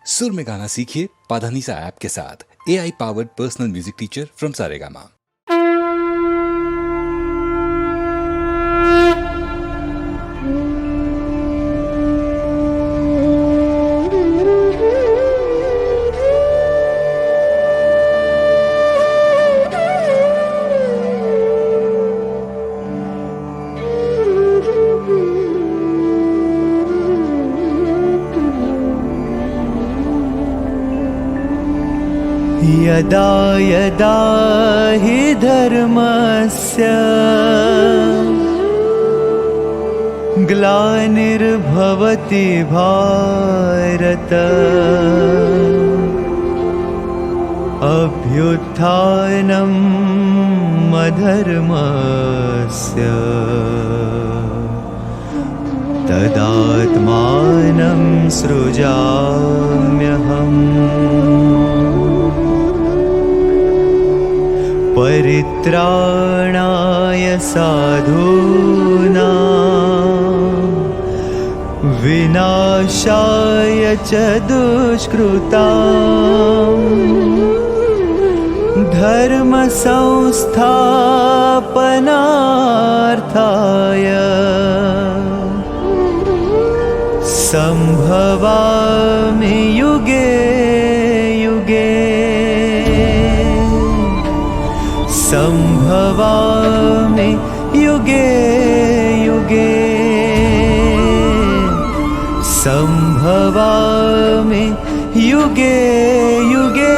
सुर में गाना सीखिए पाधानीसा ऐप के साथ। AI powered personal music teacher from Saregama. यदा यदा हि धर्मस्य ग्लानिर्भवति भारत अभ्युत्थानम् अधर्मस्य तदात्मानं सृजाम्यहम् परित्राणाय साधूनां विनाशाय च दुष्कृतां धर्म संस्थापनार्थाय संभवामि युगे युगे संभवामि युगे युगे संभवामि युगे युगे।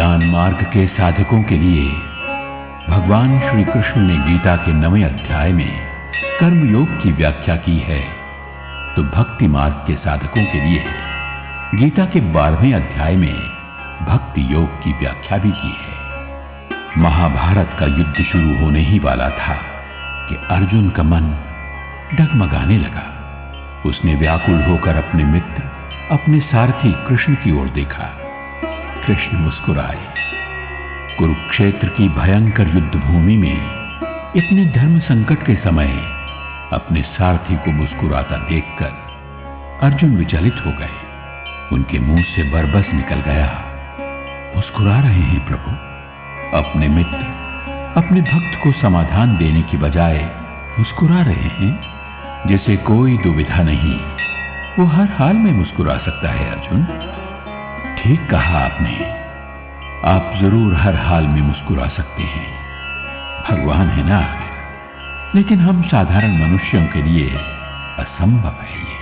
ज्ञान मार्ग के साधकों के लिए भगवान श्री कृष्ण ने गीता के 9वें अध्याय में कर्म योग की व्याख्या की है, तो भक्ति मार्ग के साधकों के लिए गीता के 12वें अध्याय में भक्ति योग की व्याख्या भी की है। महाभारत का युद्ध शुरू होने ही वाला था कि अर्जुन का मन डगमगाने लगा। उसने व्याकुल होकर अपने मित्र, अपने सारथी कृष्ण की ओर देखा। कृष्ण मुस्कुराए। कुरुक्षेत्र की भयंकर युद्ध भूमि में इतने धर्म संकट के समय अपने सारथी को मुस्कुराता देखकर अर्जुन विचलित हो गए। उनके मुंह से बरबस निकल गया, मुस्कुरा रहे हैं प्रभु। अपने मित्र, अपने भक्त को समाधान देने की बजाय मुस्कुरा रहे हैं, जैसे कोई दुविधा नहीं। वो हर हाल में मुस्कुरा सकता है अर्जुन। ठीक कहा आपने, आप जरूर हर हाल में मुस्कुरा सकते हैं, भगवान है ना। लेकिन हम साधारण मनुष्यों के लिए असंभव है ये।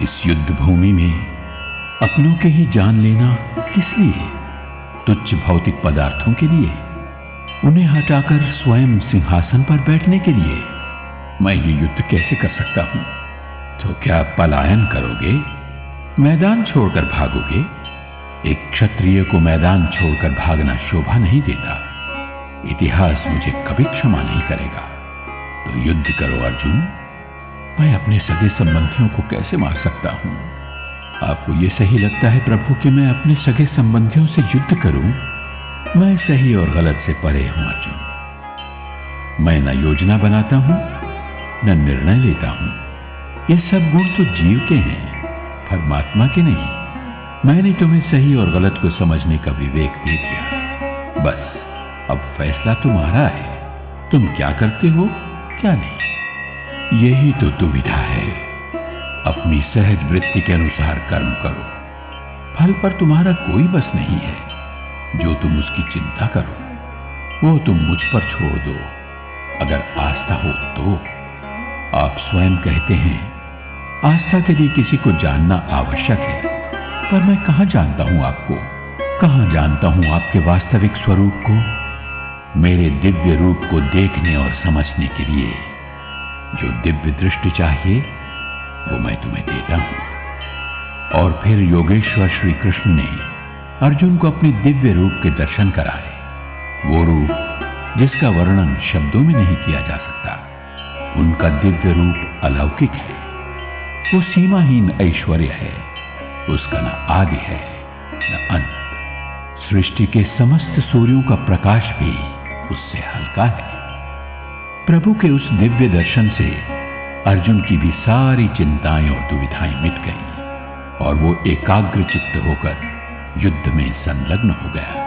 इस युद्ध भूमि में अपनों के ही जान लेना किस लिए? तुच्छ भौतिक पदार्थों के लिए, उन्हें हटाकर स्वयं सिंहासन पर बैठने के लिए। मैं ये युद्ध कैसे कर सकता हूं? तो क्या पलायन करोगे? मैदान छोड़कर भागोगे? एक क्षत्रिय को मैदान छोड़कर भागना शोभा नहीं देता। इतिहास मुझे कभी क्षमा नहीं करेगा। तो युद्ध करो अर्जुन। मैं अपने सगे संबंधियों को कैसे मार सकता हूं? आपको यह सही लगता है प्रभु कि मैं अपने सगे संबंधियों से युद्ध करूं? मैं सही और गलत से परे हूं अर्जुन। मैं न योजना बनाता हूं, न निर्णय लेता हूं। ये सब गुण तो जीव के हैं, परमात्मा के नहीं। मैंने तुम्हें सही और गलत को समझने का विवेक दे दिया। बस अब फैसला तुम्हारा है। तुम क्या करते हो, क्या नहीं। यही तो दुविधा है। अपनी सहज वृत्ति के अनुसार कर्म करो। फल पर तुम्हारा कोई बस नहीं है। जो तुम उसकी चिंता करो वो तुम मुझ पर छोड़ दो, अगर आस्था हो तो। आप स्वयं कहते हैं आस्था के लिए किसी को जानना आवश्यक है, पर मैं कहां जानता हूं आपको? कहां जानता हूं आपके वास्तविक स्वरूप को? मेरे दिव्य रूप को देखने और समझने के लिए जो दिव्य दृष्टि चाहिए वो मैं तुम्हें देता हूं। और फिर योगेश्वर श्री कृष्ण ने अर्जुन को अपने दिव्य रूप के दर्शन कराए। वो रूप जिसका वर्णन शब्दों में नहीं किया जा सकता। उनका दिव्य रूप अलौकिक है। वो सीमाहीन ऐश्वर्य है। उसका न आदि है न अंत। सृष्टि के समस्त सूर्यों का प्रकाश भी उससे हल्का है। प्रभु के उस दिव्य दर्शन से अर्जुन की भी सारी चिंताएं और दुविधाएं मिट गईं और वो एकाग्र चित्त होकर युद्ध में संलग्न हो गया।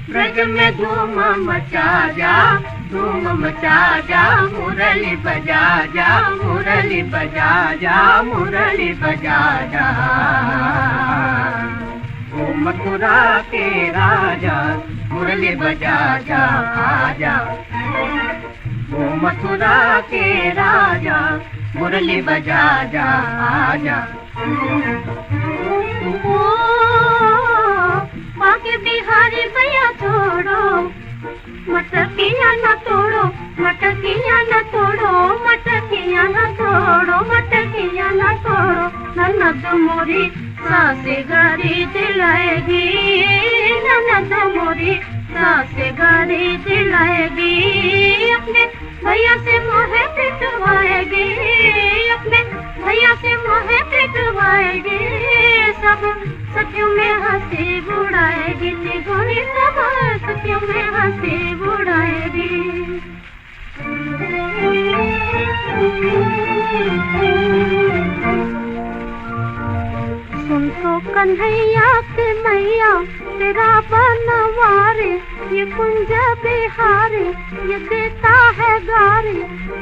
ब्रज में धूम मचा जा, मुरली बजा जा, मुरली बजा जा, मुरली बजा जा। ओ मथुरा के राजा मुरली बजा जा, आजा। ओ मथुरा के राजा मुरली बजा जा, आजा। बाकी बिहारी भैया छोड़ो, मटकियां न तोड़ो, मटकियां न तोड़ो, मटकियां न तोड़ो, मटकियां न तोड़ो। ननद मोरी सासी गारी दिलाएगी, ननद मोरी सास गाड़ी दिलाएगी, अपने भैया से मोहे पिटवाएगी, अपने भैया से मोहे पिटवाएगी, सब सखियों में हंसी बुड़ाएगी, तिगोनी सब सखियों में हंसी बुड़ाएगी। सुन तो कन्हैया के मैया तेरा बनवारे, ये कुंज बिहारी ये देता है गारी,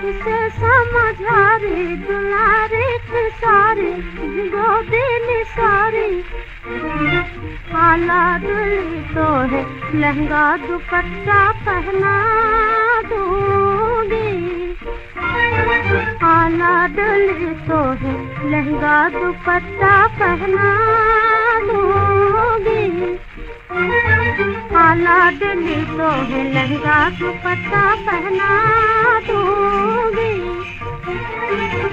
इसे समझा रे दुलारे सारे गोदी निसारे। काला दुल्ही तो है लहंगा दुपट्टा पहना दूंगी, काला दुल्ही तो है लहंगा दुपट्टा पहना दूंगी, काला दुल्ही तो है लहंगा दुपट्टा पहना दूंगी,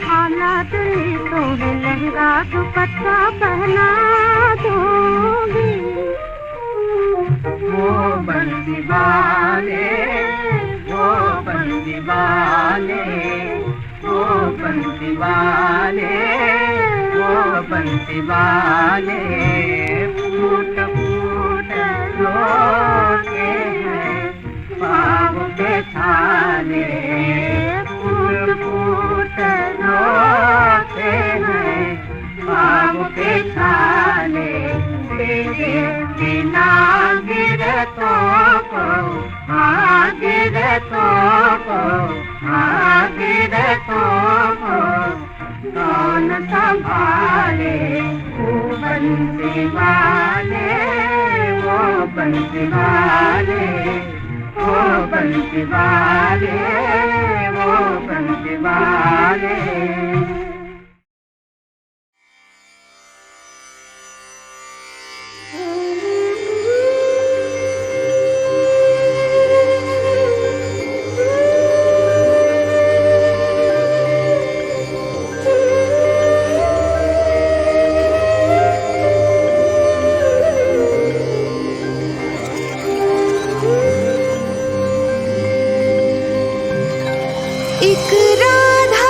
काला दुल्ही तो है लहंगा दुपट्टा पहना दूंगी। वो बंसी वाले, वो बंसी वाले, वो बंसी वाले, वो बंसी वाले, फूट फूट रोते हैं पाँव के छाले, फूट फूट रोते हैं पाँव के छाले, तेरे बिना गिरे तो को, हाँ गिरे तो को, हाँ गिरे तो को, कौन संभाले। वो बंसी वाले, वो बंसी वाले, वो बंसी वाले, वो बंसी वाले। एक राधा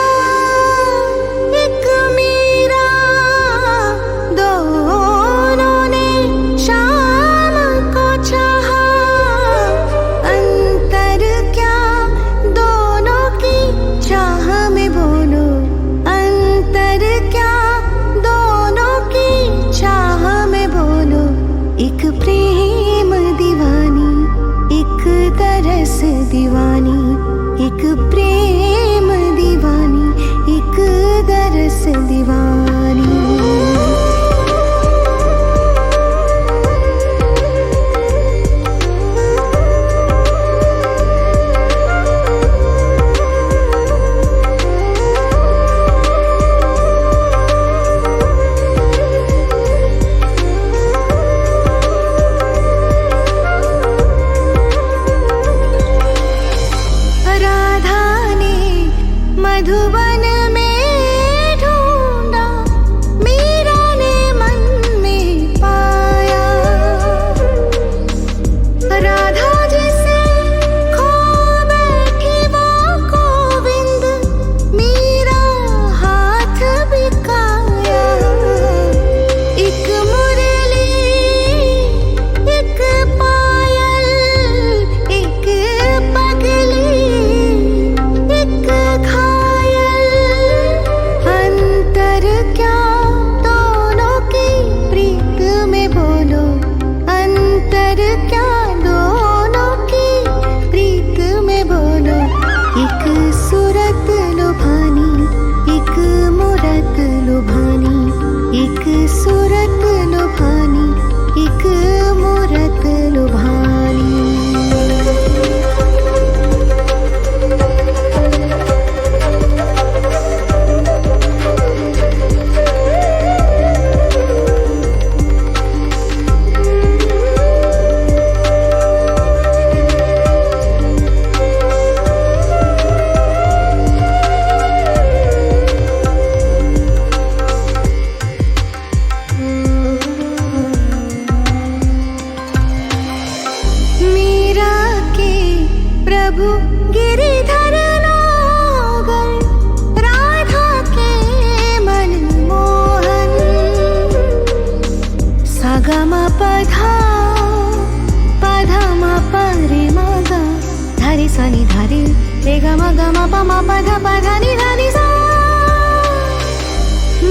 ग म ग म प म प ध प ध नि ध नि सा।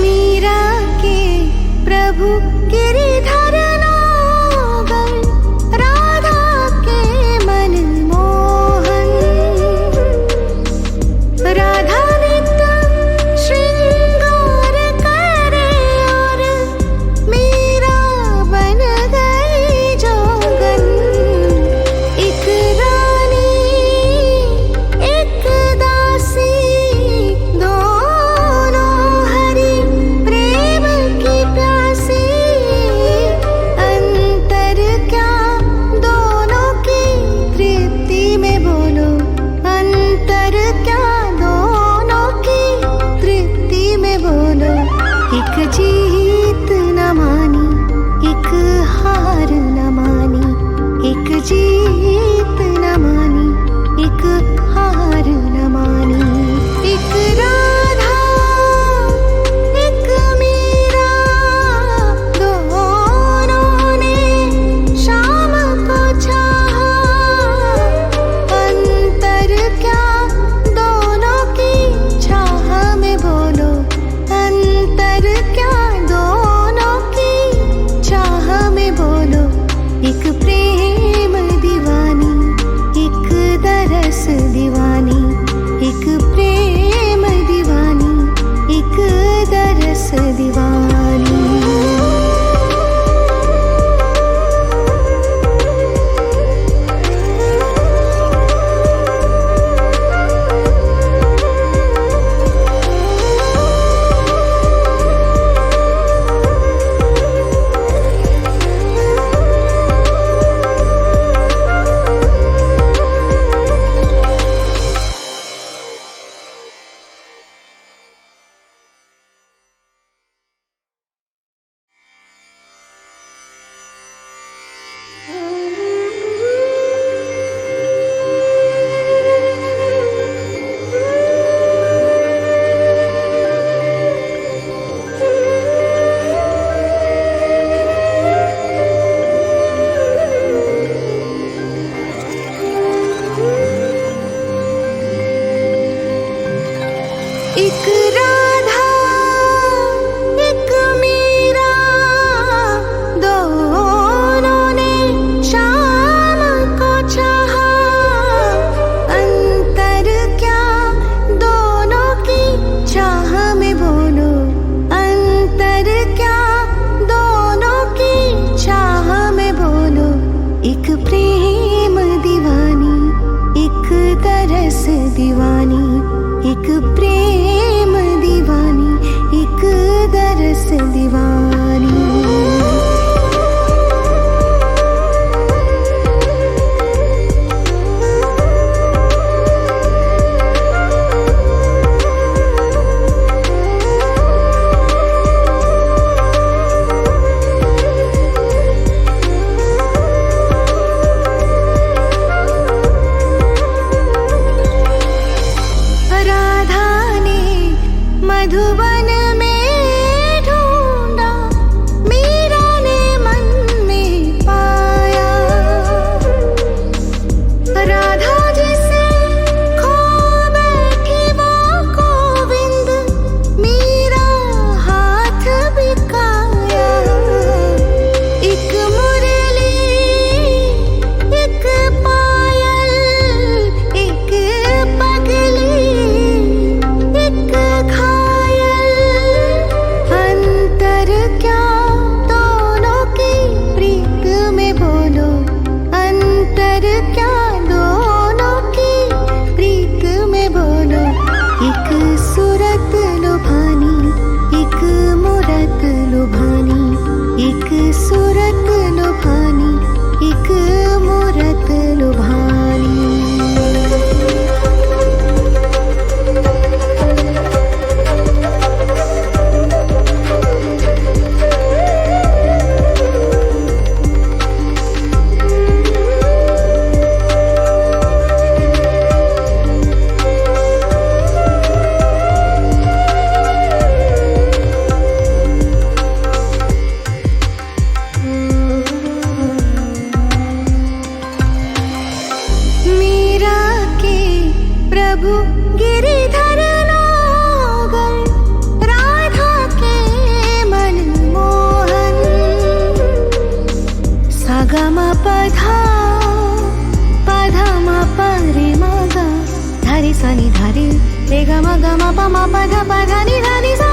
मीरा के प्रभु गिरिधर नागर, राधा के मन मोहन। राधा नित्य श्रृंगार करे और मीरा बन गई जोगन। एक रानी एक दासी, दोनों हरि प्रेम की प्यासी। अंतर क्या दोनों की तृप्ति में बोलो, अंतर क्या दोनों की तृप्ति में बोलो। एक जीत न मानी, एक हार न मानी, एक जीत न मानी, एक हार न मानी। एक राधा एक मीरा, दोनों ने शाम को चाहा। अंतर क्या दोनों की चाह में बोलो, अंतर क्या ग म ग म प म प ग प ग नि ध नि सा